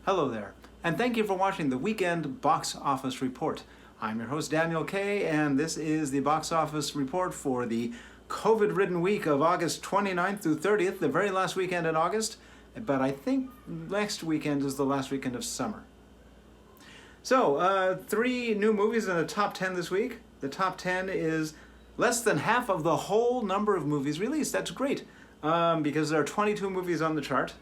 Hello there, and thank you for watching the Weekend Box Office Report. I'm your host Daniel Kay, and this is the box office report for the COVID-ridden week of August 29th through 30th, the very last weekend in August, but I think next weekend is the last weekend of summer. So, 3 new movies in the top 10 this week. The top 10 is less than half of the whole number of movies released. That's great, because there are 22 movies on the chart.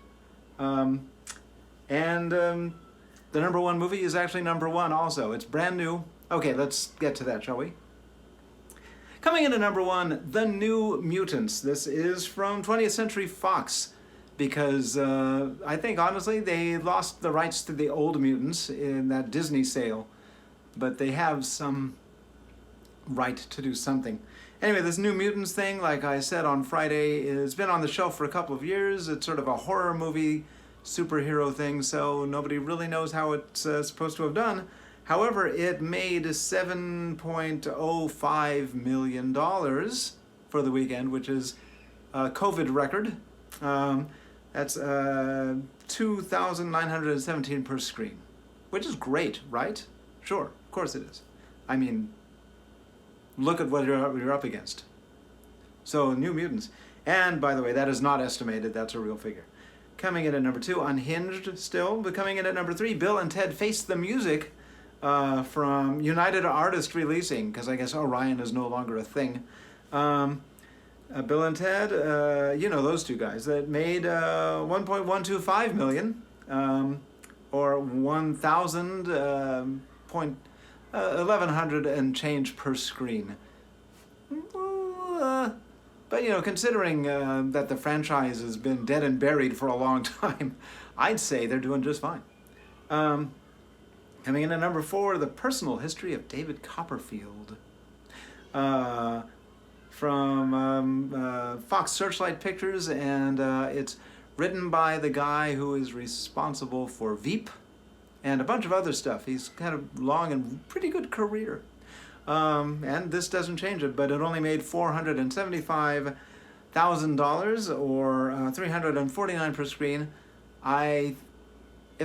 The number 1 movie is actually number 1 also. It's brand new. Okay, let's get to that, shall we? Coming in at number 1, The New Mutants. This is from 20th Century Fox because I think, honestly, they lost the rights to the old Mutants in that Disney sale, but they have some right to do something. Anyway, this New Mutants thing, like I said on Friday, has been on the shelf for a couple of years. It's sort of a horror movie superhero thing, so nobody really knows how it's supposed to have done. However, it made $7.05 million for the weekend, which is a COVID record. That's $2,917 per screen, which is great, right? Sure, of course it is. I mean, look at what you're up against. So, New Mutants. And, by the way, that is not estimated, that's a real figure. Coming in at number 2, Unhinged still, but coming in at number 3, Bill and Ted Face the Music from United Artists Releasing, because I guess Orion is no longer a thing. Bill and Ted, you know those two guys, that made $1.125 million, or 1,100 and change per screen. But, you know, considering that the franchise has been dead and buried for a long time, I'd say they're doing just fine. Coming in at number 4, The Personal History of David Copperfield. From Fox Searchlight Pictures, and it's written by the guy who is responsible for Veep and a bunch of other stuff. He's had a long and pretty good career. And this doesn't change it, but it only made $475,000 or $349 per screen. If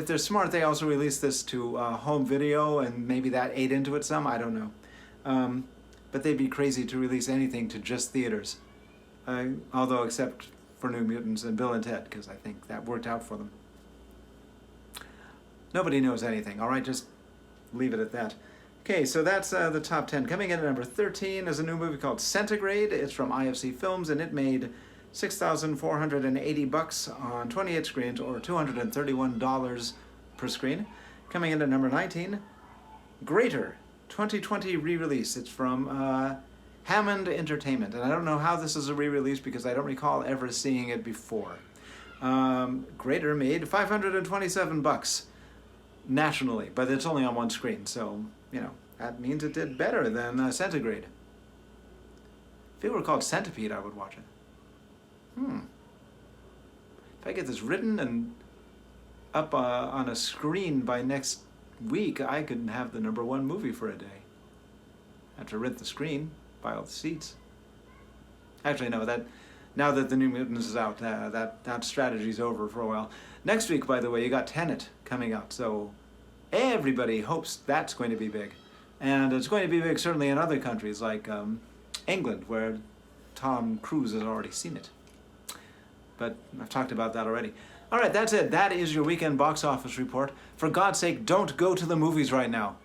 they're smart, they also released this to home video, and maybe that ate into it some. I don't know. But they'd be crazy to release anything to just theaters, although except for New Mutants and Bill and Ted, because I think that worked out for them. Nobody knows anything. All right, just leave it at that. Okay, so that's the top 10. Coming in at number 13 is a new movie called Centigrade. It's from IFC Films, and it made $6,480 on 28 screens, or $231 per screen. Coming in at number 19, Greater, 2020 re-release. It's from Hammond Entertainment, and I don't know how this is a re-release because I don't recall ever seeing it before. Greater made $527 nationally, but it's only on one screen, so, you know, that means it did better than Centigrade. If it were called Centipede, I would watch it. If I get this written and up on a screen by next week, I could have the number 1 movie for a day. I have to rent the screen, buy all the seats. Actually, no, now that The New Mutants is out, that strategy's over for a while. Next week, by the way, you got Tenet coming out, so everybody hopes that's going to be big. And it's going to be big certainly in other countries, like England, where Tom Cruise has already seen it. But I've talked about that already. All right, that's it. That is your weekend box office report. For God's sake, don't go to the movies right now.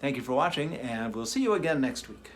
Thank you for watching, and we'll see you again next week.